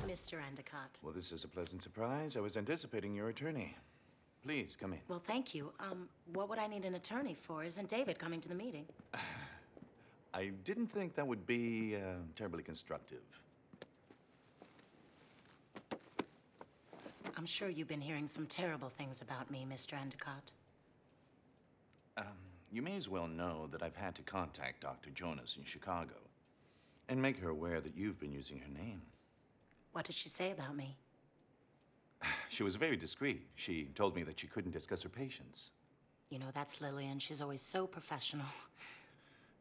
Mr. Endicott. Well, this is a pleasant surprise. I was anticipating your attorney. Please, come in. Well, thank you. What would I need an attorney for? Isn't David coming to the meeting? I didn't think that would be terribly constructive. I'm sure you've been hearing some terrible things about me, Mr. Endicott. You may as well know that I've had to contact Dr. Jonas in Chicago and make her aware that you've been using her name. What did she say about me? She was very discreet. She told me that she couldn't discuss her patients. You know, that's Lillian. She's always so professional.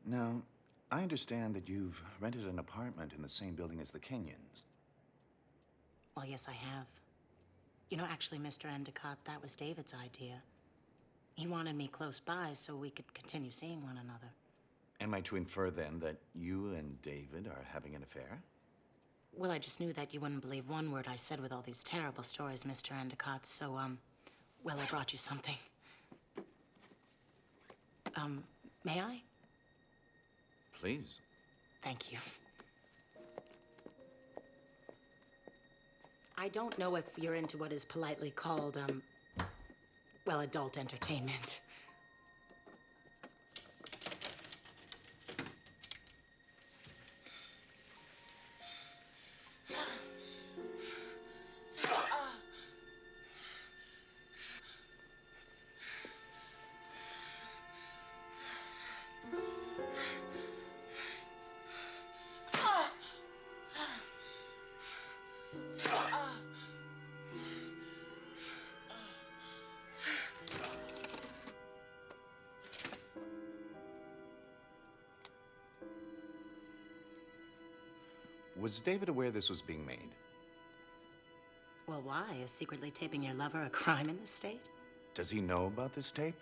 Now, I understand that you've rented an apartment in the same building as the Kenyons. Well, yes, I have. You know, actually, Mr. Endicott, that was David's idea. He wanted me close by so we could continue seeing one another. Am I to infer then that you and David are having an affair? Well, I just knew that you wouldn't believe one word I said with all these terrible stories, Mr. Endicott, so, well, I brought you something. May I? Please. Thank you. I don't know if you're into what is politely called, well, adult entertainment. Was David aware this was being made? Well, why? Is secretly taping your lover a crime in this state? Does he know about this tape?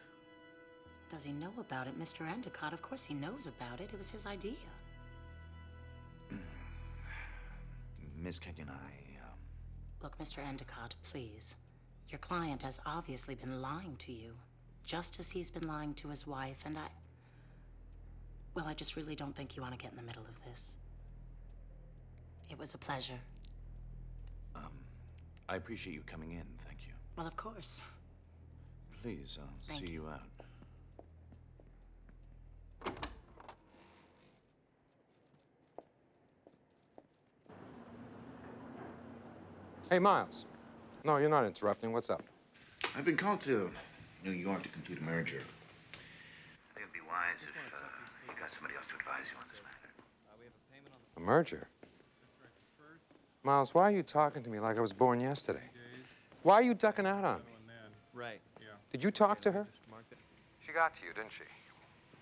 Does he know about it, Mr. Endicott? Of course he knows about it. It was his idea. Miss Kenyon, Look, Mr. Endicott, please. Your client has obviously been lying to you, just as he's been lying to his wife, and well, I just really don't think you want to get in the middle of this. It was a pleasure. I appreciate you coming in, thank you. Well, of course. Please, I'll see you out. Hey, Miles. No, you're not interrupting. What's up? I've been called to New York to complete a merger. I think it'd be wise if you got somebody else to advise you on this matter. A merger? Miles, why are you talking to me like I was born yesterday? Why are you ducking out on me? Right, yeah. Did you talk to her? She got to you, didn't she?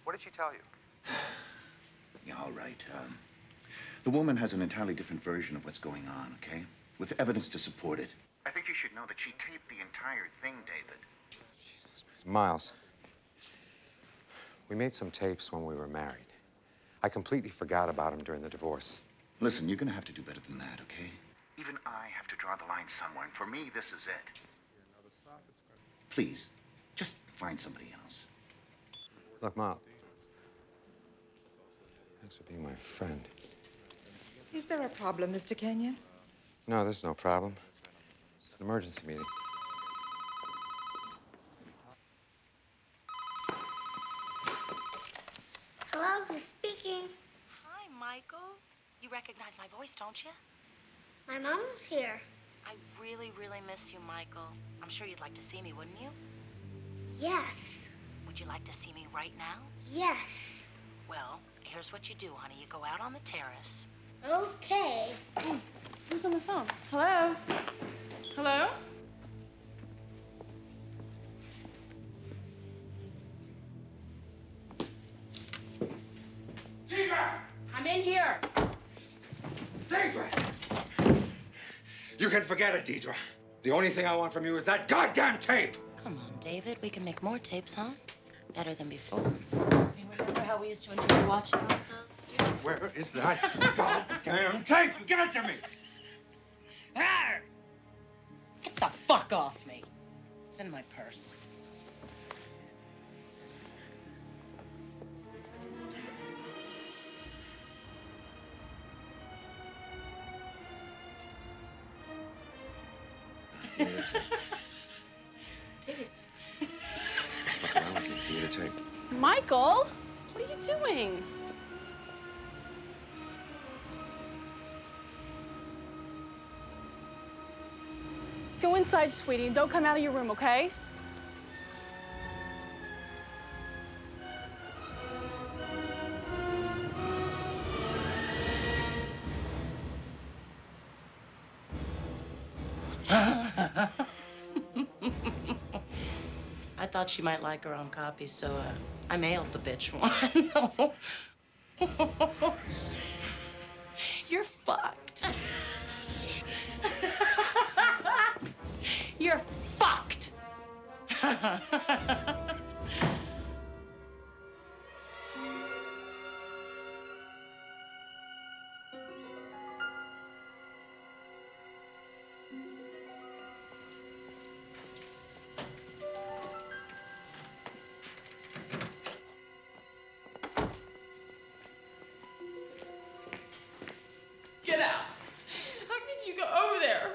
What did she tell you? Yeah, all right. The woman has an entirely different version of what's going on, okay? With evidence to support it. I think you should know that she taped the entire thing, David. Jesus Christ. Miles, we made some tapes when we were married. I completely forgot about them during the divorce. Listen, you're gonna have to do better than that, okay? Even I have to draw the line somewhere, and for me, this is it. Please, just find somebody else. Look, Miles. Thanks for being my friend. Is there a problem, Mr. Kenyon? No, there's no problem. It's an emergency meeting. Hello, who's speaking? Hi, Michael. You recognize my voice, don't you? My mom's here. I really, really miss you, Michael. I'm sure you'd like to see me, wouldn't you? Yes. Would you like to see me right now? Yes. Well, here's what you do, honey. You go out on the terrace. Okay. Oh, who's on the phone? Hello? Hello? Dedra! I'm in here. Dedra! You can forget it, Dedra. The only thing I want from you is that goddamn tape! Come on, David. We can make more tapes, huh? Better than before. Whatever how we used to enjoy watching ourselves, do you? Where is that goddamn tape? Give it to me! Arr! Get the fuck off me. It's in my purse. Give me the tape. Take it. Fuck around with me. Give me the tape. Michael, what are you doing? Go inside, sweetie, and don't come out of your room, okay? I thought she might like her own copy, so I mailed the bitch one. You're fucked. You're fucked. Get out. How could you go over there?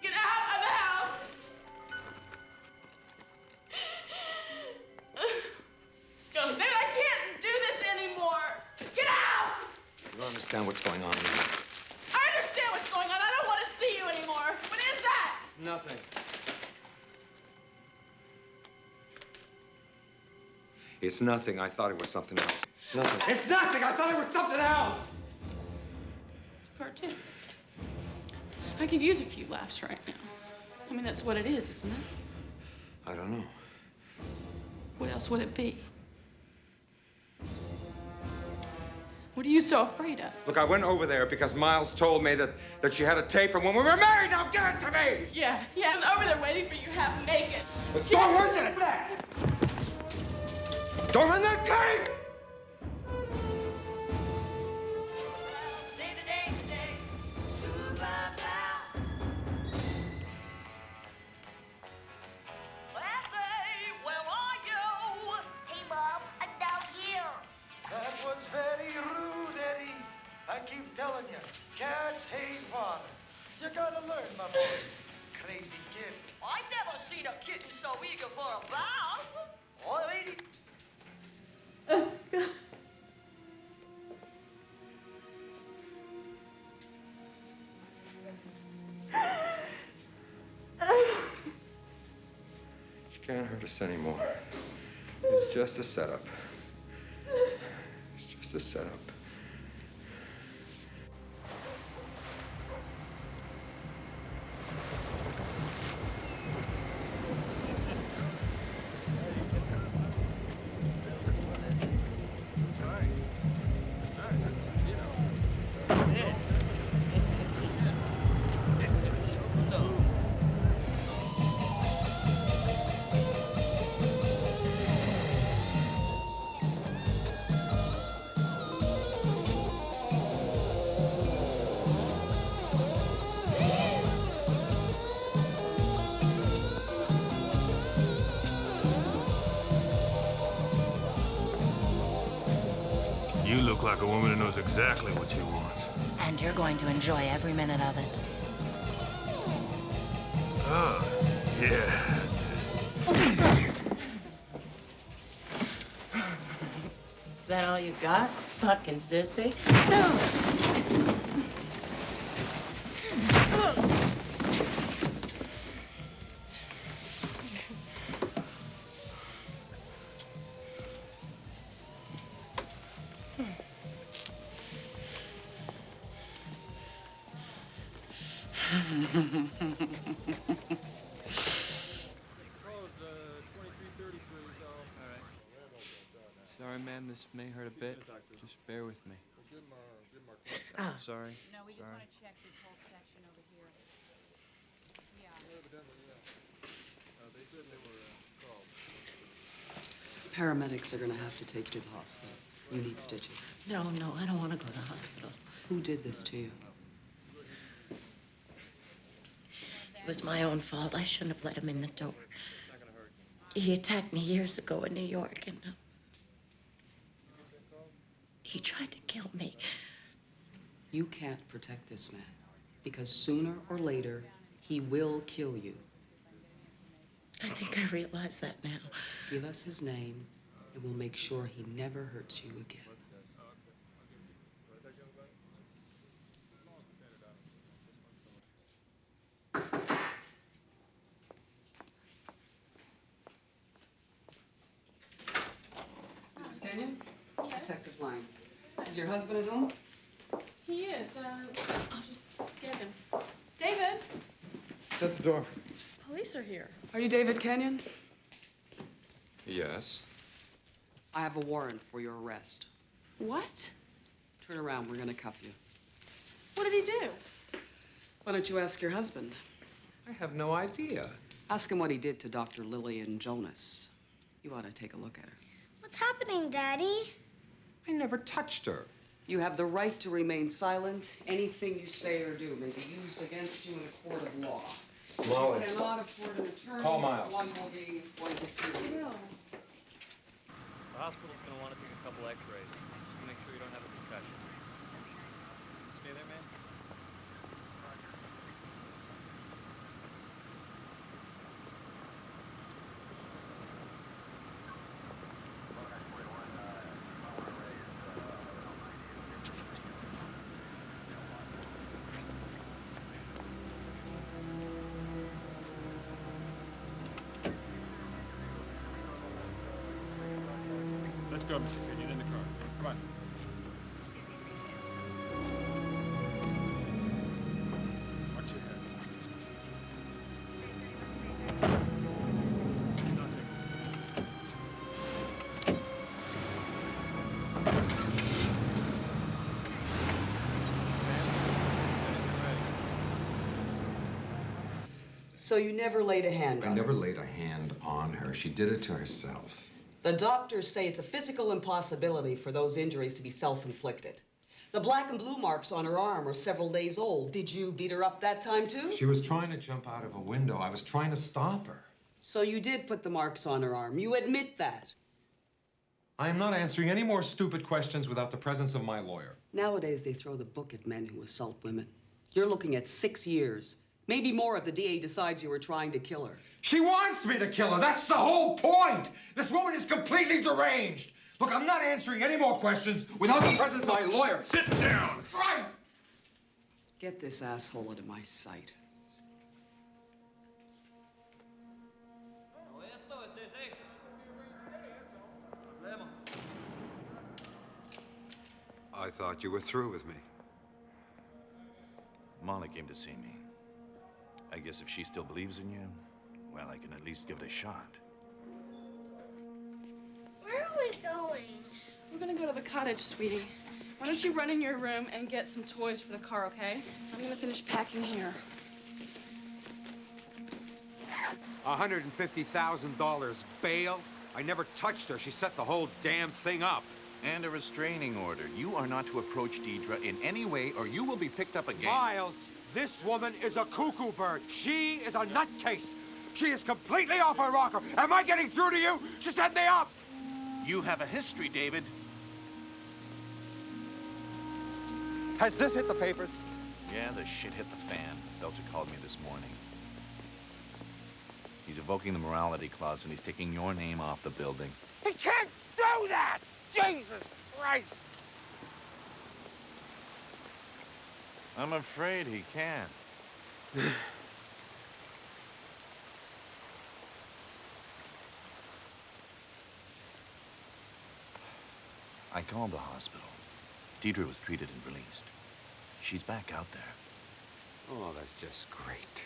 Get out of the house. Go, dude, I can't do this anymore. Get out. You don't understand what's going on here. I understand what's going on. I don't want to see you anymore. What is that? It's nothing. It's nothing. I thought it was something else. It's nothing. It's nothing! I thought it was something else! It's a cartoon. I could use a few laughs right now. I mean, that's what it is, isn't it? I don't know. What else would it be? What are you so afraid of? Look, I went over there because Miles told me that she had a tape from when we were married. Now give it to me! Yeah, I was over there waiting for you half naked. But don't run that! Don't run that tape! That was very rude, Eddie. I keep telling you, cats hate water. You gotta learn, my boy. Crazy kid. I've never seen a kitten so eager for a bath. Oh, lady. She can't hurt us anymore. It's just a setup. It's just a setup. You look like a woman who knows exactly what she wants. And you're going to enjoy every minute of it. Oh, yeah. Is that all you got? Fucking sissy. Sorry, ma'am, this may hurt a bit. Just bear with me. Ah. Sorry. No, we just Sorry. want to check this whole section over here. Yeah. They said they were called. Paramedics are gonna have to take you to the hospital. You need stitches. No, I don't want to go to the hospital. Who did this to you? It was my own fault. I shouldn't have let him in the door. He attacked me years ago in New York, and he tried to kill me. You can't protect this man, because sooner or later, he will kill you. I think I realize that now. Give us his name, and we'll make sure he never hurts you again. Mrs. Kenyon? Yes? Detective Line. Is your husband at home? He is. I'll just get him. David! Shut the door. Police are here. Are you David Kenyon? Yes. I have a warrant for your arrest. What? Turn around, we're gonna cuff you. What did he do? Why don't you ask your husband? I have no idea. Ask him what he did to Dr. Lillian Jonas. You ought to take a look at her. What's happening, Daddy? I never touched her. You have the right to remain silent. Anything you say or do may be used against you in a court of law. Molly. You cannot afford an attorney. Call Miles. One will be appointed to you. The hospital's going to want to take a couple x-rays just to make sure you don't have a concussion. Stay there, man. Let's go, Mr. Kenyon, in the car. Come on. Watch your head. So you never laid a hand I on her? never laid a hand on her. She did it to herself. The doctors say it's a physical impossibility for those injuries to be self-inflicted. The black and blue marks on her arm are several days old. Did you beat her up that time, too? She was trying to jump out of a window. I was trying to stop her. So you did put the marks on her arm. You admit that. I am not answering any more stupid questions without the presence of my lawyer. Nowadays, they throw the book at men who assault women. You're looking at 6 years. Maybe more if the DA decides you were trying to kill her. She wants me to kill her. That's the whole point. This woman is completely deranged. Look, I'm not answering any more questions without the presence of my lawyer. Sit down. Right. Get this asshole out of my sight. I thought you were through with me. Molly came to see me. I guess if she still believes in you, well, I can at least give it a shot. Where are we going? We're gonna go to the cottage, sweetie. Why don't you run in your room and get some toys for the car, okay? I'm gonna finish packing here. $150,000 bail? I never touched her. She set the whole damn thing up. And a restraining order. You are not to approach Dedra in any way, or you will be picked up again. Miles, this woman is a cuckoo bird. She is a nutcase. She is completely off her rocker. Am I getting through to you? She set me up. You have a history, David. Has this hit the papers? Yeah, the shit hit the fan. Belcher called me this morning. He's evoking the morality clause, and he's taking your name off the building. He can't do that! Jesus Christ! I'm afraid he can. I called the hospital. Dedra was treated and released. She's back out there. Oh, that's just great.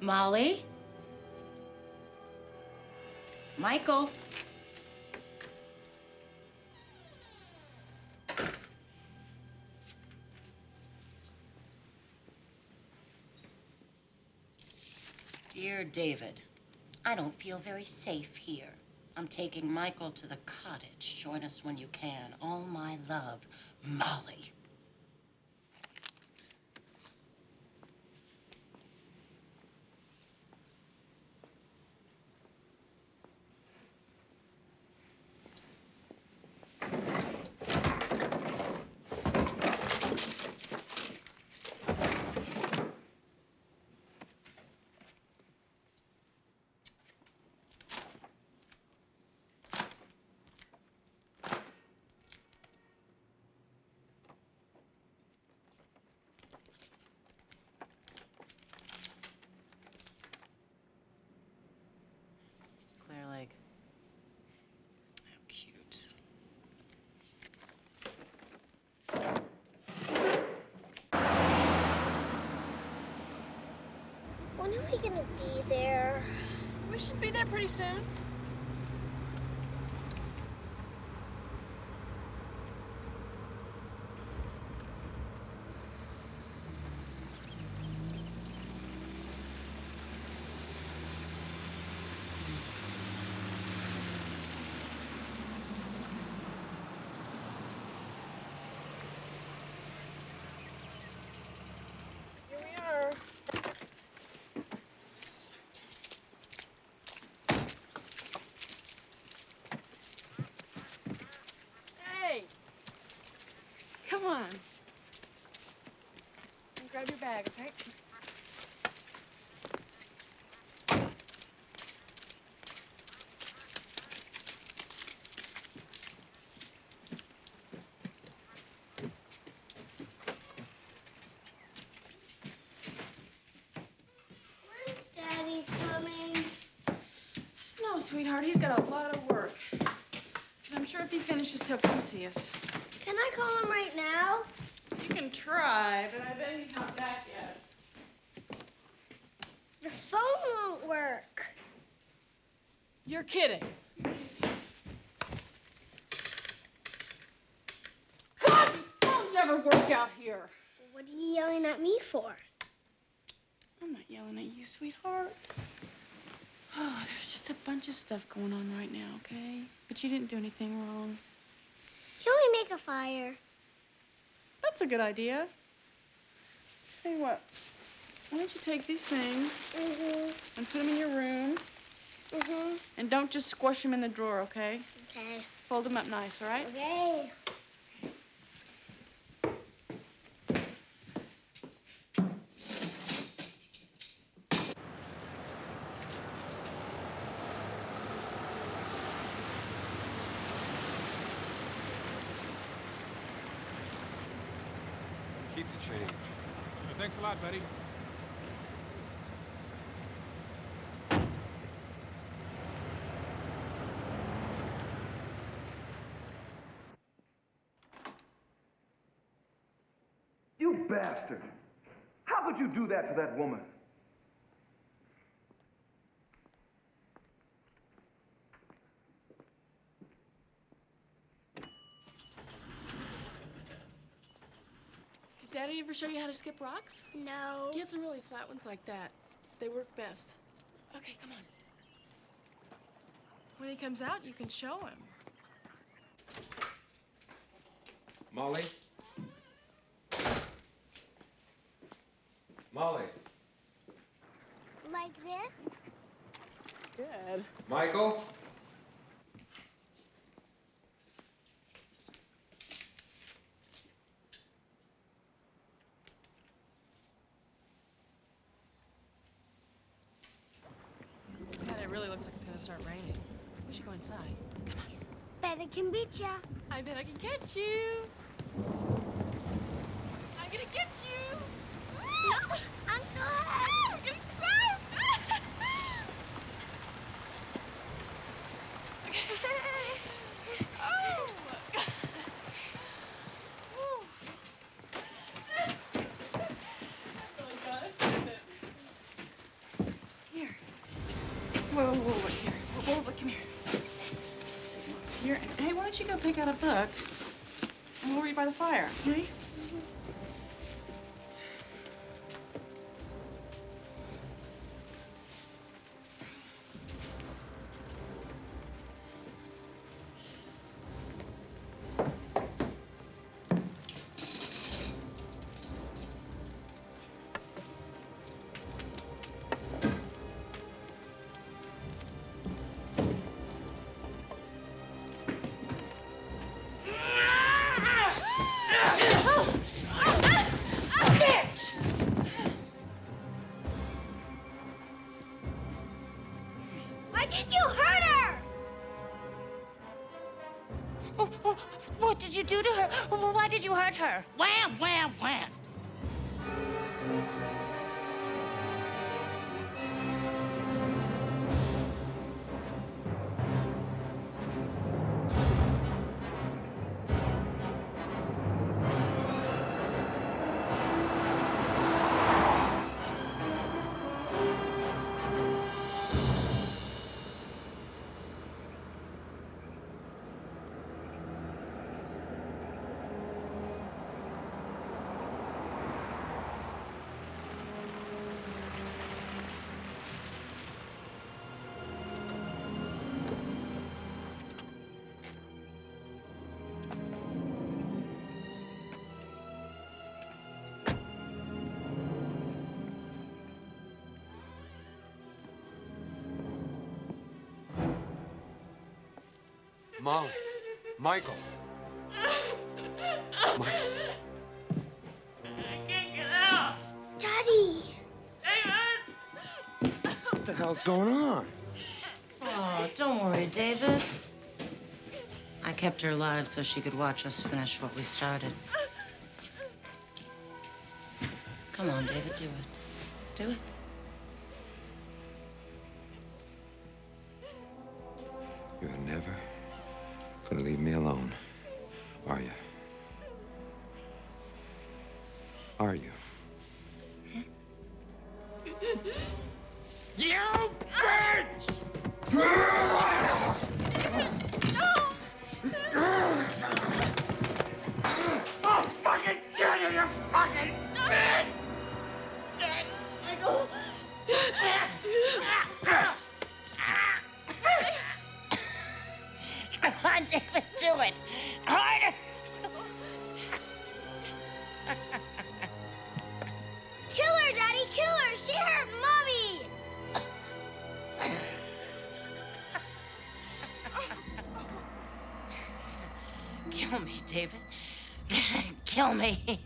Molly? Michael? Dear David, I don't feel very safe here. I'm taking Michael to the cottage. Join us when you can. All my love, Molly. Clear Lake. How cute. When are we gonna be there? We should be there pretty soon. Here we are. Hey! Come on. And grab your bag, okay? When's Daddy coming? No, sweetheart, he's got a lot of work. And I'm sure if he finishes, he'll come see us. Can I call him right now? You can try, but I bet he's not back yet. The phone won't work. You're kidding. God, these phones never work out here. What are you yelling at me for? I'm not yelling at you, sweetheart. Oh, there's just a bunch of stuff going on right now, okay? But you didn't do anything wrong. Can we make a fire? That's a good idea. Tell you what, why don't you take these things and put them in your room, and don't just squash them in the drawer, okay? Okay. Fold them up nice, all right? Okay. Keep the change. Thanks a lot, buddy. You bastard! How could you do that to that woman? Did Daddy ever show you how to skip rocks? No. Get some really flat ones like that. They work best. Okay, come on. When he comes out, you can show him. Molly? Molly? Like this? Good. Michael? God, it really looks like it's gonna start raining. We should go inside. Come on. Bet it can beat ya. I bet I can catch you. I'm gonna get you. No, I'm so happy. I'm getting stuck. Oh. Oof. That's really fun. Isn't it? Look here. Whoa, look, come here. Take him off here. And, hey, why don't you go pick out a book and we'll read by the fire, okay? Why did you hurt her? What did you do to her? Why did you hurt her? Wham, wham, wham. Molly. Michael. Michael. I can't get out. Daddy. What the hell's going on? Oh, don't worry, David. I kept her alive so she could watch us finish what we started. Come on, David, do it. Do it. You're never gonna leave me alone, are you? Are you? You bitch! I'll fucking kill you, you fucking bitch! Michael. Come on, David, do it. Harder. Kill her, Daddy, kill her. She hurt Mommy. Kill me, David. Kill me.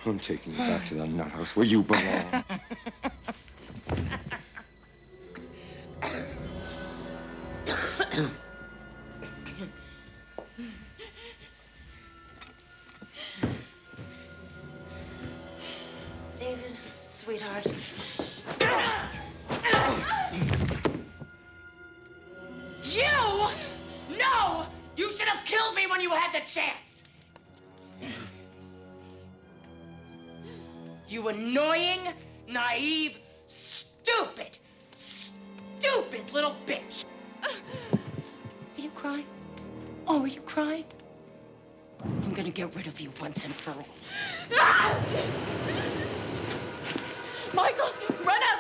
I'm taking you back to that nut house where you belong. David, sweetheart. You? No! You should have killed me when you had the chance! You annoying, naive, stupid little bitch! Are you crying? Oh, are you crying? I'm gonna get rid of you once and for all. Michael, run out